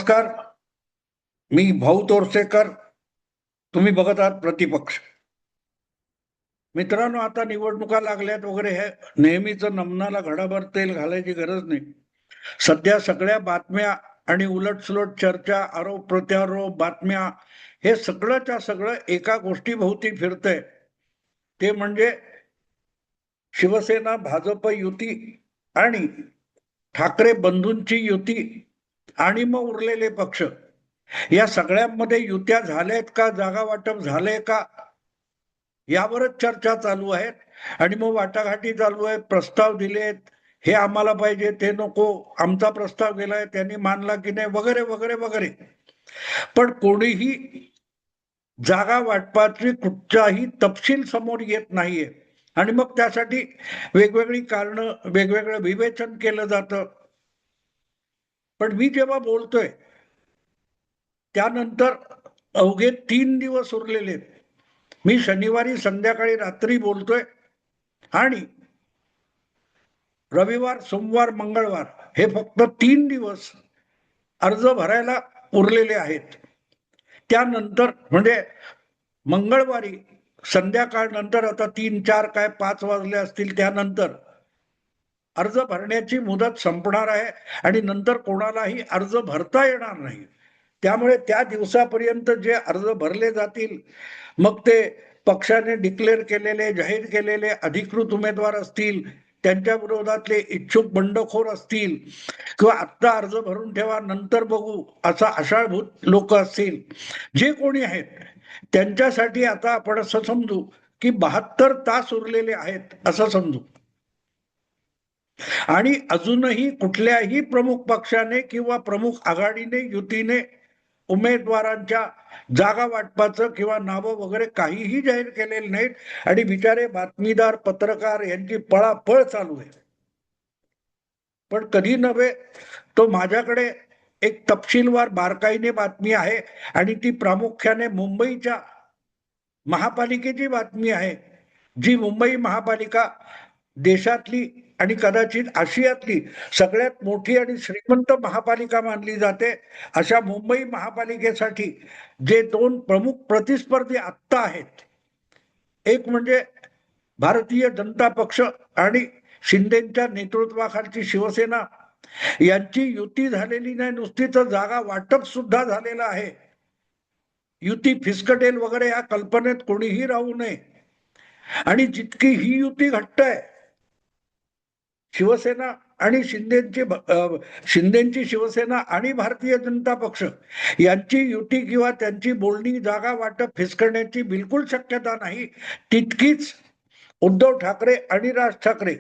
नमस्कार. मी भाऊ तोरसेकर. तुम्ही बघत आहात प्रतिपक्ष. मित्रांनो, आता निवडणुका लागल्यात वगैरे, हे नेहमीचं नमनाला घडाभर तेल घालायची गरज नाही. सध्या सगळ्या बातम्या आणि उलटसुलट चर्चा, आरोप प्रत्यारोप, बातम्या, हे सगळंच्या सगळं एका गोष्टीभोवती फिरतंय. ते म्हणजे शिवसेना भाजप युती आणि ठाकरे बंधूंची युती आणि मग उरलेले पक्ष, या सगळ्यांमध्ये युत्या झाल्यात का, जागा वाटप झालंय का, यावरच चर्चा चालू आहेत. आणि मग वाटाघाटी चालू आहेत, प्रस्ताव दिलेत, हे आम्हाला पाहिजे, ते नको, आमचा प्रस्ताव गेलाय, त्यांनी मानला की नाही, वगैरे वगैरे वगैरे. पण कोणीही जागा वाटपाची कुठचाही तपशील समोर येत नाहीये. आणि मग त्यासाठी वेगवेगळी कारणं, वेगवेगळं विवेचन केलं जातं. पण मी जेव्हा बोलतोय त्यानंतर अवघे 3 दिवस उरलेले. मी शनिवारी संध्याकाळी रात्री बोलतोय आणि रविवार, सोमवार, मंगळवार हे फक्त 3 दिवस अर्ज भरायला उरलेले आहेत. त्यानंतर म्हणजे मंगळवारी संध्याकाळ नंतर, आता 3, 4 काय 5 वाजले असतील, त्यानंतर अर्ज भरण्याची मुदत संपणार आहे आणि नंतर कोणालाही अर्ज भरता येणार नाही. त्यामुळे त्या दिवसापर्यंत जे अर्ज भरले जातील, मग ते पक्षाने डिक्लेअर केलेले, जाहीर केलेले अधिकृत उमेदवार असतील, त्यांच्या विरोधातले इच्छुक बंडखोर असतील, किंवा आत्ता अर्ज भरून ठेवा नंतर बघू असा आशाळभूत लोक असतील, जे कोणी आहेत, त्यांच्यासाठी आता आपण असं समजू की 72 तास उरलेले आहेत असं समजू. आणि अजूनही कुठल्याही प्रमुख पक्षाने किंवा प्रमुख आघाडीने, युतीने उमेदवारांच्या जागा वाटपाचं किंवा नावं वगैरे काहीही जाहीर केलेलं नाहीत. आणि बिचारे बातमीदार, पत्रकार यांची पळापळ चालू आहे. पण कधी नव्हे तो माझ्याकडे एक तपशीलवार बारकाईने बातमी आहे, आणि ती प्रामुख्याने मुंबईच्या महापालिकेची बातमी आहे. जी मुंबई महापालिका देशातली आणि कदाचित आशियातली सगळ्यात मोठी आणि श्रीमंत महापालिका मानली जाते. अशा मुंबई महापालिकेसाठी जे 2 प्रमुख प्रतिस्पर्धी आत्ता आहेत, एक म्हणजे भारतीय जनता पक्ष आणि शिंदेच्या नेतृत्वाखालची शिवसेना, यांची युती झालेली नाही नुसती, तर जागा वाटप सुद्धा झालेलं आहे. युती फिसकटेल वगैरे या कल्पनेत कोणीही राहू नये. आणि जितकी ही युती घट्ट आहे, शिवसेना आणि शिंदेची शिवसेना आणि भारतीय जनता पक्ष यांची युती किंवा त्यांची बोलणी जागा वाटप फिसकण्याची बिलकुल शक्यता नाही. तितकीच उद्धव ठाकरे आणि राज ठाकरे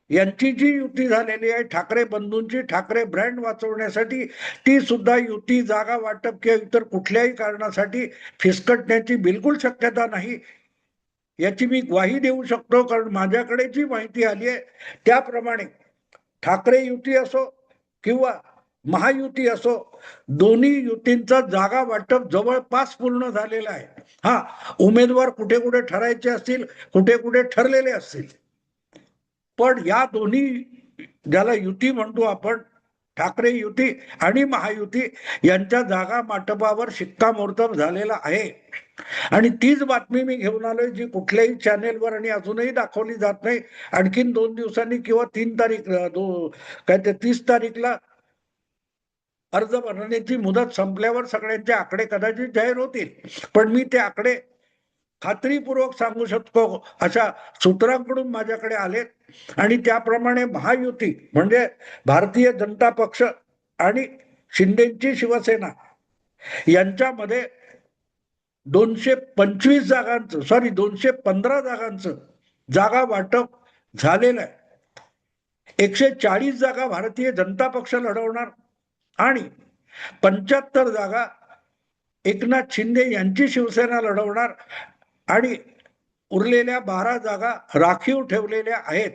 यांची जी युती झालेली आहे, ठाकरे बंधूंची, ठाकरे ब्रँड वाचवण्यासाठी, ती सुद्धा युती जागा वाटप किंवा इतर कुठल्याही कारणासाठी फिसकटण्याची बिलकुल शक्यता नाही. याची मी ग्वाही देऊ शकतो, कारण माझ्याकडे जी माहिती आली आहे त्याप्रमाणे ठाकरे युती असो किंवा महायुती असो, दोन्ही युतींचा जागा वाटप जवळपास पूर्ण झालेला आहे. हा, उमेदवार कुठे कुठे ठरायचे असतील, कुठे कुठे ठरलेले असतील, पण या दोन्ही, ज्याला युती म्हणतो आपण, ठाकरे युती आणि महायुती, यांच्या जागा वाटपावर शिक्कामोर्तब झालेला आहे. आणि तीच बातमी मी घेऊन आलोय, जी कुठल्याही चॅनेलवर आणि अजूनही दाखवली जात नाही. आणखीन 2 दिवसांनी किंवा 3 तारीख, काय ते 30 तारीखला अर्ज भरण्याची मुदत संपल्यावर सगळ्यांचे आकडे कदाचित जाहीर होतील. पण मी ते आकडे खात्रीपूर्वक सांगू शकतो अशा सूत्रांकडून माझ्याकडे आलेत. आणि त्याप्रमाणे महायुती म्हणजे भारतीय जनता पक्ष आणि शिंदेची शिवसेना यांच्यामध्ये 225 जागांचं, 215 जागांचं जागा वाटप झालेलं आहे. 140 जागा भारतीय जनता पक्ष लढवणार आणि 75 जागा एकनाथ शिंदे यांची शिवसेना लढवणार, आणि उरलेल्या 12 जागा राखीव ठेवलेल्या आहेत.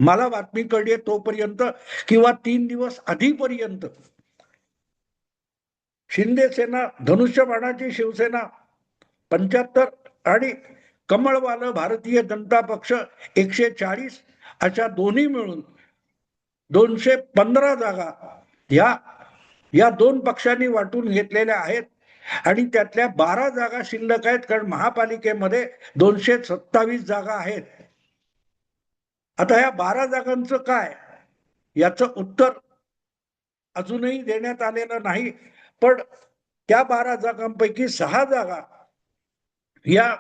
मला बातमी कळली तोपर्यंत किंवा 3 दिवस आधीपर्यंत शिंदे सेना, धनुष्यबाणाची शिवसेना 75 आणि कमळवालं भारतीय जनता पक्ष 140, अशा दोन्ही मिळून 215 जागा ह्या या दोन पक्षांनी वाटून घेतलेल्या आहेत आणि त्यातल्या 12 जागा शिल्लक आहेत, कारण महापालिकेमध्ये 227 जागा आहेत. आता या 12 जागांचं काय, याचं उत्तर अजूनही देण्यात आलेलं नाही. पण त्या 12 जागांपैकी 6 जागा या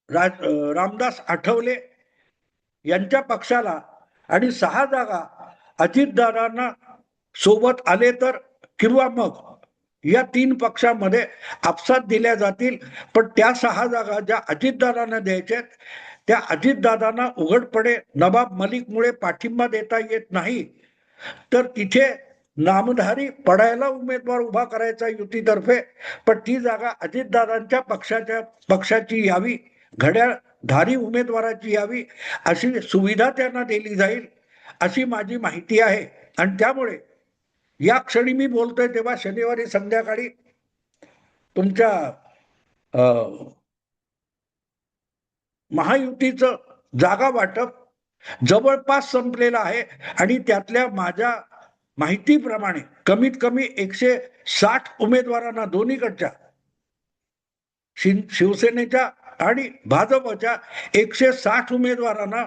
रामदास आठवले यांच्या पक्षाला आणि 6 जागा अजितदादांना सोबत आले तर, किंवा मग या 3 पक्षामध्ये आपसात दिल्या जातील. पण त्या 6 जागा ज्या अजितदादांना द्यायच्या त्या अजितदादांना उघडपणे नवाब मलिकमुळे पाठिंबा देता येत नाही, तर तिथे नामधारी पडायला उमेदवार उभा करायचा युतीतर्फे. पण ती जागा अजितदादांच्या पक्षाची यावी, घड्याळधारी उमेदवाराची यावी, अशी सुविधा त्यांना दिली जाईल, अशी माझी माहिती आहे. आणि त्यामुळे या क्षणी मी बोलतोय तेव्हा शनिवारी संध्याकाळी तुमच्या महायुतीचं जागा वाटप जवळपास संपलेलं आहे आणि त्यातल्या माझ्या माहितीप्रमाणे कमीत कमी 160 उमेदवारांना, दोन्हीकडच्या शिवसेनेच्या आणि भाजपच्या 160 उमेदवारांना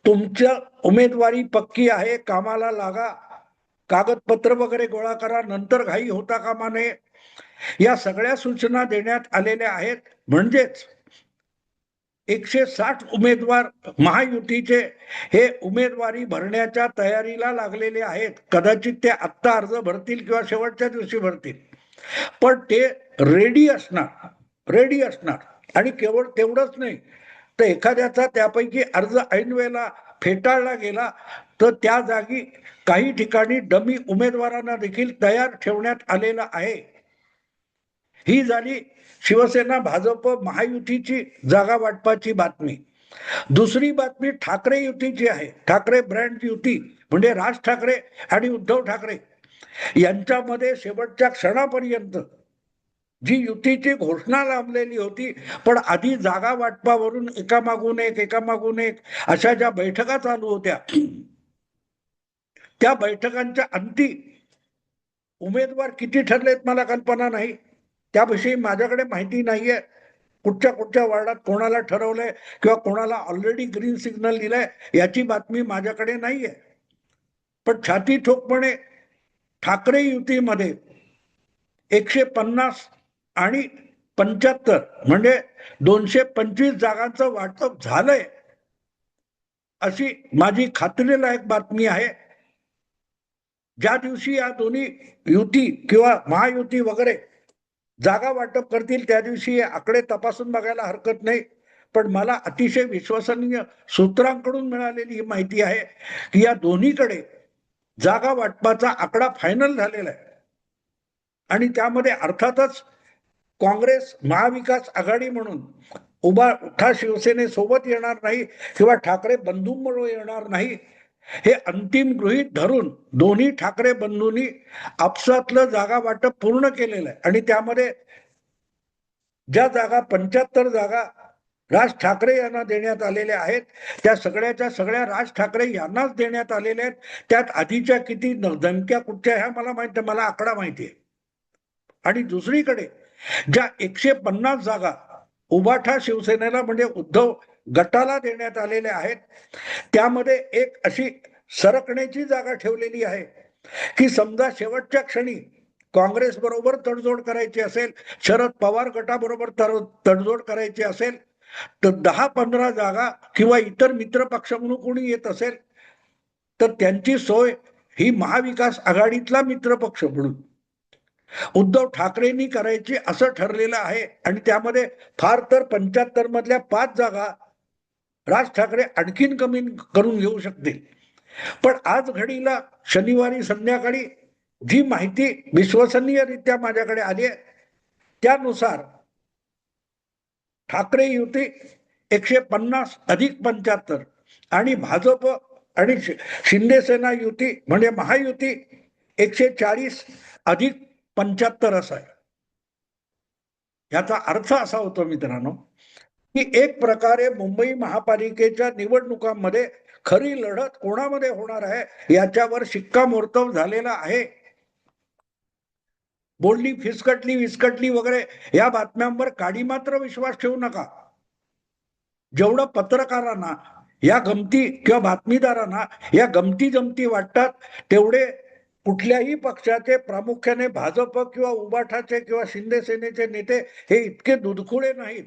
तुमच्या उमेदवारी पक्की आहे, कामाला लागा, कागदपत्र वगैरे गोळा करा, नंतर घाई होता कामा नये, या सगळ्या सूचना देण्यात आलेल्या आहेत. म्हणजेच 160 उमेदवार महायुतीचे हे उमेदवारी भरण्याच्या तयारीला लागलेले आहेत. कदाचित ते आत्ता अर्ज भरतील किंवा शेवटच्या दिवशी भरतील, पण ते रेडी असणार. आणि केवळ तेवढंच नाही, तर एखाद्याचा त्यापैकी अर्ज ऐन वेळेला फेटाळला गेला तर त्या जागी काही ठिकाणी डमी उमेदवारांना देखील तयार ठेवण्यात आलेला आहे. ही झाली शिवसेना भाजप महायुतीची जागा वाटपाची बातमी. दुसरी बातमी ठाकरे युतीची आहे. ठाकरे ब्रँड युती म्हणजे राज ठाकरे आणि उद्धव ठाकरे यांच्यामध्ये शेवटच्या क्षणापर्यंत जी युतीची घोषणा लांबलेली होती, पण आधी जागा वाटपावरून एकामागून एक अशा ज्या बैठका चालू होत्या, त्या बैठकांच्या अंती उमेदवार किती ठरलेत मला कल्पना नाही, त्याविषयी माझ्याकडे माहिती नाहीये. कुठच्या वार्डात कोणाला ठरवलंय किंवा कोणाला ऑलरेडी ग्रीन सिग्नल दिलाय याची बातमी माझ्याकडे नाहीये. पण छाती ठोकपणे ठाकरे युतीमध्ये 150 आणि 75 म्हणजे 225 जागांचं वाटप झालंय, अशी माझी खात्रीलायक बातमी आहे. ज्या दिवशी या दोन्ही युती किंवा महायुती वगैरे जागा वाटप करतील त्या दिवशी हे आकडे तपासून बघायला हरकत नाही. पण मला अतिशय विश्वसनीय सूत्रांकडून मिळालेली ही माहिती आहे की या दोन्हीकडे जागा वाटपाचा आकडा फायनल झालेला आहे. आणि त्यामध्ये अर्थातच काँग्रेस महाविकास आघाडी म्हणून उठा शिवसेनेसोबत येणार नाही किंवा ठाकरे बंधूंमुळे येणार नाही, हे अंतिम गृहीत धरून दोन्ही ठाकरे बंधूंनी आपसातलं जागा वाटप पूर्ण केलेलं आहे. आणि त्यामध्ये ज्या जागा 75 जागा राज ठाकरे यांना देण्यात आलेल्या आहेत, त्या सगळ्याच्या सगळ्या राज ठाकरे यांनाच देण्यात आलेल्या आहेत. त्यात आधीच्या किती धमक्या कुठच्या ह्या मला माहिती, मला आकडा माहिती आहे. आणि दुसरीकडे ज्या 150 जागा उभाठा शिवसेनेला म्हणजे उद्धव गटाला देण्यात आलेल्या आहेत, त्यामध्ये एक अशी सरकण्याची जागा ठेवलेली आहे की समजा शेवटच्या क्षणी काँग्रेस बरोबर तडजोड करायची असेल, शरद पवार गटाबरोबर तडजोड करायची असेल, तर 10-15 जागा किंवा इतर मित्र पक्ष म्हणून कोणी येत असेल तर त्यांची सोय ही महाविकास आघाडीतला मित्र पक्ष म्हणून उद्धव ठाकरेंनी करायची असं ठरलेलं आहे. आणि त्यामध्ये फार तर 75 मधल्या 5 जागा राज ठाकरे आणखीन कमी करून घेऊ शकतील. पण आज घडीला शनिवारी संध्याकाळी जी माहिती विश्वसनीयरित्या माझ्याकडे आली आहे त्यानुसार ठाकरे युती 150 अधिक 75 आणि भाजप आणि शिंदे सेना युती म्हणजे महायुती 140 अधिक 75 असा आहे. याचा अर्थ असा होतो मित्रांनो की एक प्रकारे मुंबई महापालिकेच्या निवडणुकांमध्ये खरी लढत कोणामध्ये होणार आहे याच्यावर शिक्कामोर्तब झालेला आहे. बोलणी फिसकटली विस्कटली वगैरे या बातम्यांवर काडी मात्र विश्वास ठेवू नका. जेवढं पत्रकारांना या गमती किंवा बातमीदारांना या गमती जमती वाटतात, तेवढे कुठल्याही पक्षाचे, प्रामुख्याने भाजप किंवा उबाठाचे किंवा शिंदे सेनेचे नेते हे इतके दुधखुळे नाहीत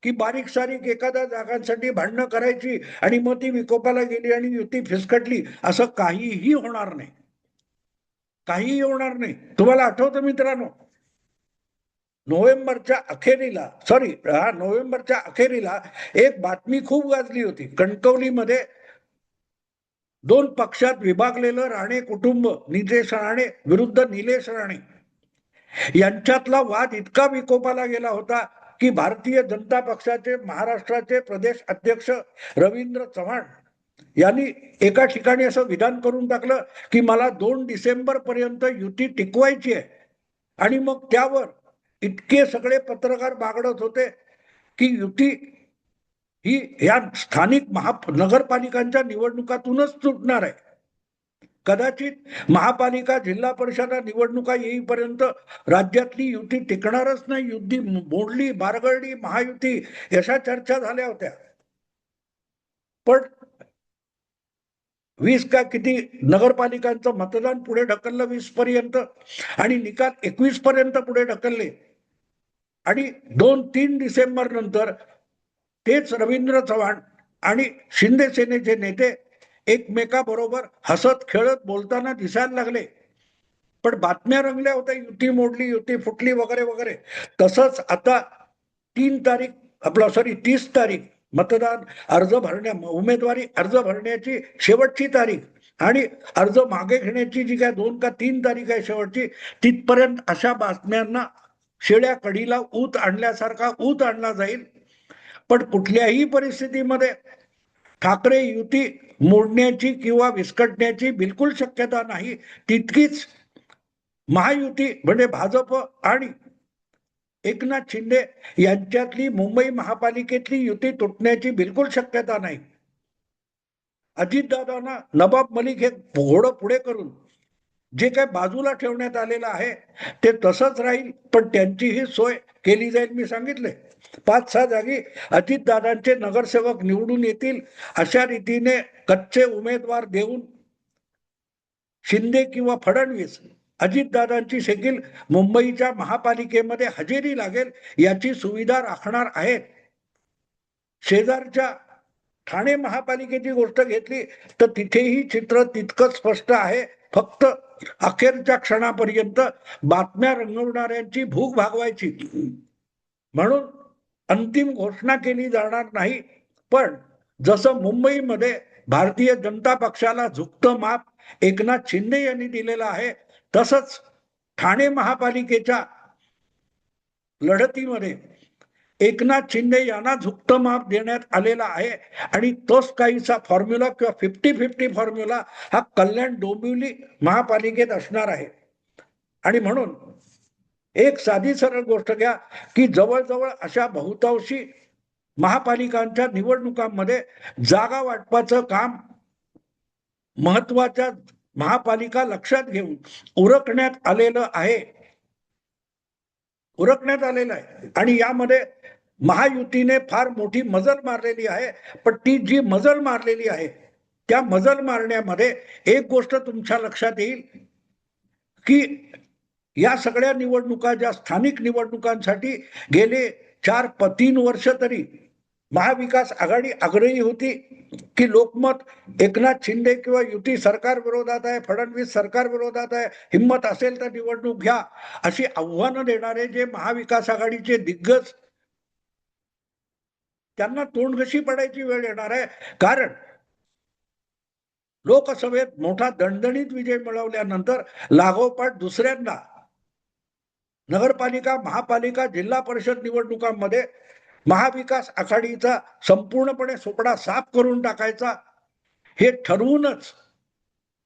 की बारीक सारीक एखाद्या जागांसाठी भांडणं करायची आणि मग ती विकोपाला गेली आणि युती फिसकटली, असं काहीही होणार नाही. काहीही होणार नाही. तुम्हाला आठवतं मित्रांनो, नोव्हेंबरच्या अखेरीला एक बातमी खूप गाजली होती. कणकवलीमध्ये दोन पक्षात विभागलेलं राणे कुटुंब, नितेश राणे विरुद्ध निलेश राणे यांच्यातला वाद इतका विकोपाला गेला होता की भारतीय जनता पक्षाचे महाराष्ट्राचे प्रदेश अध्यक्ष रवींद्र चव्हाण यांनी एका ठिकाणी असं विधान करून टाकलं की मला 2 डिसेंबर पर्यंत युती टिकवायची आहे. आणि मग त्यावर इतके सगळे पत्रकार बागडत होते की युती ही या स्थानिक नगरपालिकांच्या निवडणुकातूनच सुटणार आहे. कदाचित महापालिका, जिल्हा परिषद निवडणुका येईपर्यंत राज्यातली युती टिकणारच नाही. युती मोडली, बारगळली महायुती, अशा चर्चा झाल्या होत्या. पण 20 का किती नगरपालिकांचं मतदान पुढे ढकललं 20 पर्यंत आणि निकाल 21 पर्यंत पुढे ढकलले. आणि 2-3 डिसेंबर नंतर तेच रवींद्र चव्हाण आणि शिंदे सेनेचे नेते एकमेकाबरोबर हसत खेळत बोलताना दिसायला लागले. पण बातम्या रंगल्या होत्या, युती मोडली, युती फुटली वगैरे वगैरे. तसंच आता 30 तारीख मतदान अर्ज भरण्या उमेदवारी अर्ज भरण्याची शेवटची तारीख आणि अर्ज मागे घेण्याची जी काय 2 का 3 तारीख आहे शेवटची, तिथपर्यंत अशा बातम्यांना शेळ्या कढीला ऊत आणल्यासारखा ऊत आणला जाईल. पण कुठल्याही परिस्थितीमध्ये ठाकरे युती मोडण्याची किंवा विस्कटण्याची बिलकुल शक्यता नाही. तितकीच महायुती म्हणजे भाजप आणि एकनाथ शिंदे यांच्यातली मुंबई महापालिकेतली युती तुटण्याची बिलकुल शक्यता नाही. अजितदादांना नवाब मलिक हे घोडं पुढे करून जे काय बाजूला ठेवण्यात आलेलं आहे ते तसंच राहील. पण त्यांचीही सोय केली जाईल. मी सांगितले 5-6 जागी अजितदादांचे नगरसेवक निवडून येतील अशा रीतीने कच्चे उमेदवार देऊन शिंदे किंवा फडणवीस अजितदादांची देखील मुंबईच्या महापालिकेमध्ये हजेरी लागेल याची सुविधा राखणार आहेत. शेजारच्या ठाणे महापालिकेची गोष्ट घेतली तर तिथेही चित्र तितकंच स्पष्ट आहे. फक्त अखेरच्या क्षणापर्यंत बातम्या रंगवणाऱ्यांची भूक भागवायची म्हणून अंतिम घोषणा केली जाणार नाही. पण जसं मुंबईमध्ये भारतीय जनता पक्षाला झुकतं माप एकनाथ शिंदे यांनी दिलेलं आहे, तसंच ठाणे महापालिकेच्या लढतीमध्ये एकनाथ शिंदे यांना झुकतं माप देण्यात आलेला आहे. आणि तोच काहीसा फॉर्म्युला किंवा 50-50 फॉर्म्युला हा कल्याण डोंबिवली महापालिकेत असणार आहे. आणि म्हणून एक साधी सरळ गोष्ट घ्या की जवळजवळ अशा बहुतांशी महापालिकांच्या निवडणुकांमध्ये जागा वाटपाचं काम महत्वाच्या महापालिका लक्षात घेऊन उरकण्यात आलेलं आहे. आणि यामध्ये महायुतीने फार मोठी मजल मारलेली आहे. पण ती जी मजल मारलेली आहे त्या मजल मारण्यामध्ये एक गोष्ट तुमच्या लक्षात येईल की या सगळ्या निवडणुका ज्या स्थानिक निवडणुकांसाठी गेले 4-3 वर्ष तरी महाविकास आघाडी आग्रही होती की लोकमत एकनाथ शिंदे किंवा युती सरकार विरोधात आहे, फडणवीस सरकार विरोधात आहे, हिम्मत असेल तर निवडणूक घ्या अशी आव्हानं देणारे जे महाविकास आघाडीचे दिग्गज, त्यांना तोंडघशी पडायची वेळ येणार आहे. कारण लोकसभेत मोठा दणदणीत विजय मिळवल्यानंतर लागोपाठ दुसऱ्यांदा नगरपालिका, महापालिका, जिल्हा परिषद निवडणुकांमध्ये महाविकास आघाडीचा संपूर्णपणे सोपडा साफ करून टाकायचा हे ठरवूनच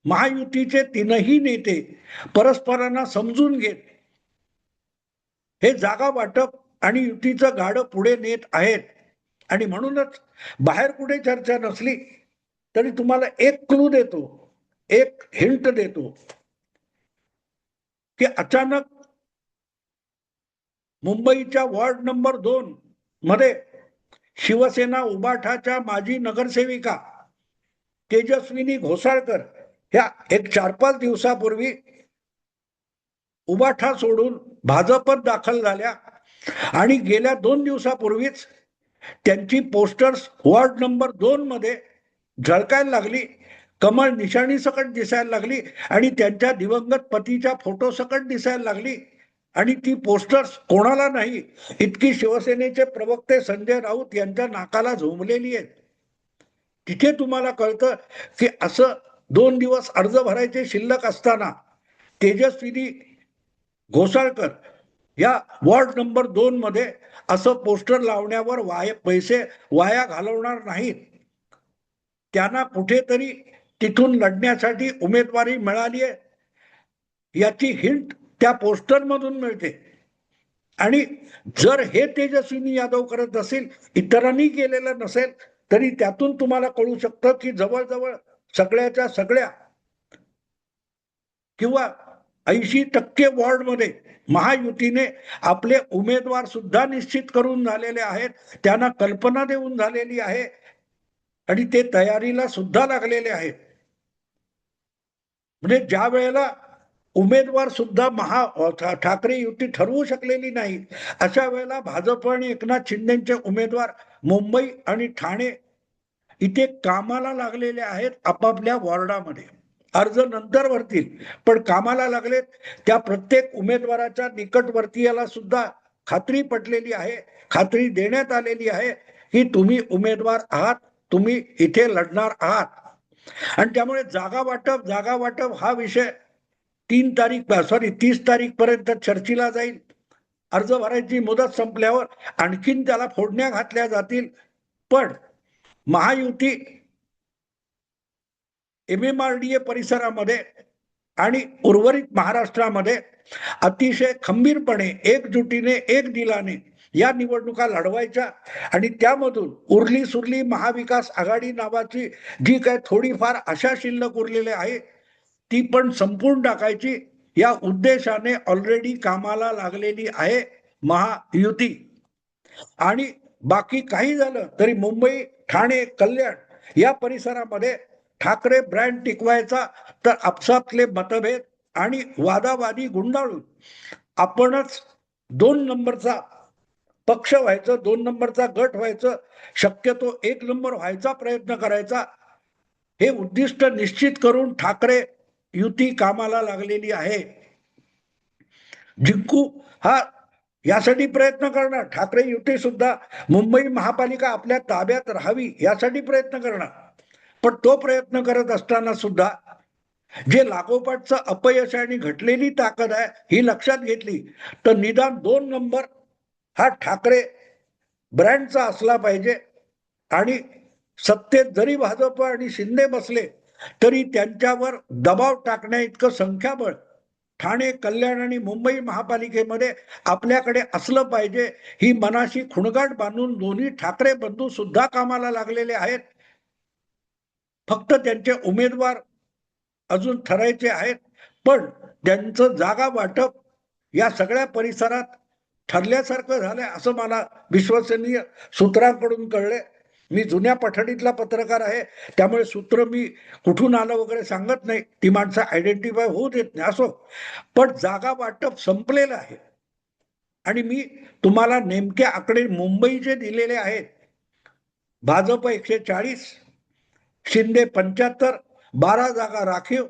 महायुतीचे 3ही नेते परस्परांना समजून घेत हे जागा वाटप आणि युतीचं गाडं पुढे नेत आहेत. आणि म्हणूनच बाहेर कुठे चर्चा नसली तरी तुम्हाला एक क्लू देतो, एक हिंट देतो की अचानक मुंबईच्या वॉर्ड नंबर 2 मध्ये शिवसेना उबाठाच्या माजी नगरसेविका तेजस्विनी घोसाळकर ह्या एक 4-5 दिवसापूर्वी उबाठा सोडून भाजपत दाखल झाल्या आणि गेल्या 2 दिवसापूर्वीच त्यांची पोस्टर्स वॉर्ड नंबर 2 मध्ये झळकायला लागली, कमळ निशाणी सकट दिसायला लागली आणि त्यांच्या दिवंगत पतीच्या फोटो सकट दिसायला लागली. आणि ती पोस्टर्स कोणाला नाही, इतकी शिवसेनेचे प्रवक्ते संजय राऊत यांच्या नाकाला झोंबलेली आहेत. तिथे तुम्हाला कळतं की असं 2 दिवस अर्ज भरायचे शिल्लक असताना तेजस्विनी घोसाळकर या वॉर्ड नंबर 2 मध्ये असं पोस्टर लावण्यावर पैसे वाया घालवणार नाहीत. त्यांना कुठेतरी तिथून लढण्यासाठी उमेदवारी मिळाली आहे याची हिंट त्या पोस्टर मधून मिळते. आणि जर हे तेजस्विनी यादव करत असेल, इतरांनी केलेलं नसेल, तरी त्यातून तुम्हाला कळू शकतं की जवळजवळ सगळ्याच्या सगळ्या किंवा 80% वॉर्डमध्ये महायुतीने आपले उमेदवार सुद्धा निश्चित करून झालेले आहेत, त्यांना कल्पना देऊन झालेली आहे आणि ते तयारीला सुद्धा लागलेले आहेत. म्हणजे ज्या वेळेला उमेदवार सुद्धा ठाकरे युती ठरवू शकलेली नाही, अशा वेळेला भाजप आणि एकनाथ शिंदेचे उमेदवार मुंबई आणि ठाणे इथे कामाला लागलेले आहेत आपापल्या वॉर्डामध्ये. अर्ज नंतर भरतील पण कामाला लागलेत. त्या प्रत्येक उमेदवाराच्या निकटवर्तीयाला सुद्धा खात्री पटलेली आहे, खात्री देण्यात आलेली आहे की तुम्ही उमेदवार आहात, तुम्ही इथे लढणार आहात. आणि त्यामुळे जागा वाटप हा विषय 30 तारीख पर्यंत चर्चेला जाईल. अर्ज भरायची मुदत संपल्यावर आणखीन त्याला फोडण्या घातल्या जातील. पण महायुती MMRDA परिसरामध्ये आणि उर्वरित महाराष्ट्रामध्ये अतिशय खंबीरपणे, एकजुटीने, एक दिलाने या निवडणुका लढवायच्या आणि त्यामधून उरली सुरली महाविकास आघाडी नावाची जी काय थोडीफार आशा शिल्लक उरलेली आहे ती पण संपूर्ण टाकायची या उद्देशाने ऑलरेडी कामाला लागलेली आहे महायुती. आणि बाकी काही झालं तरी मुंबई, ठाणे, कल्याण या परिसरामध्ये ठाकरे ब्रँड टिकवायचा तर आपसातले मतभेद आणि वादावादी गुंडाळून आपणच 2 नंबरचा पक्ष व्हायचं, 2 नंबरचा गट व्हायचं, शक्यतो 1 नंबर व्हायचा प्रयत्न करायचा, हे उद्दिष्ट निश्चित करून ठाकरे युती कामाला लागलेली आहे. जिंकू हा यासाठी प्रयत्न करणार. ठाकरे युती सुद्धा मुंबई महापालिका आपल्या ताब्यात राहावी यासाठी प्रयत्न करणार. पण तो प्रयत्न करत असताना सुद्धा जे लागोपाठचं अपयश आणि घटलेली ताकद आहे ही लक्षात घेतली तर निदान 2 नंबर हा ठाकरे ब्रँडचा असला पाहिजे. आणि सत्तेत जरी भाजप आणि शिंदे बसले तरी त्यांच्यावर दबाव टाकण्या इतकं संख्याबळ ठाणे, कल्याण आणि मुंबई महापालिकेमध्ये आपल्याकडे असलं पाहिजे ही मनाशी खुणगाट बांधून दोन्ही ठाकरे बंधू सुद्धा कामाला लागलेले आहेत. फक्त त्यांचे उमेदवार अजून ठरायचे आहेत. पण त्यांचं जागा वाटप या सगळ्या परिसरात ठरल्यासारखं झालंय असं मला विश्वसनीय सूत्रांकडून कळले. मी जुन्या पठडीतला पत्रकार आहे, त्यामुळे सूत्र मी कुठून आलं वगैरे सांगत नाही, ती माणसं आयडेंटिफाय होऊ देत नाही. असो, पण जागा वाटप संपलेलं आहे. आणि मी तुम्हाला नेमके आकडे मुंबईचे दिलेले आहेत. भाजप 140, शिंदे 75, 12 जागा राखीव.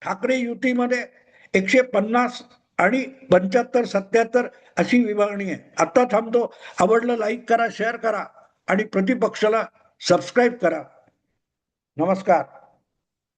ठाकरे युतीमध्ये 150 आणि 75-77 अशी विभागणी आहे. आता थांबतो. आवडलं लाईक करा, शेअर करा आणि प्रतिपक्षाला सबस्क्राईब करा. नमस्कार.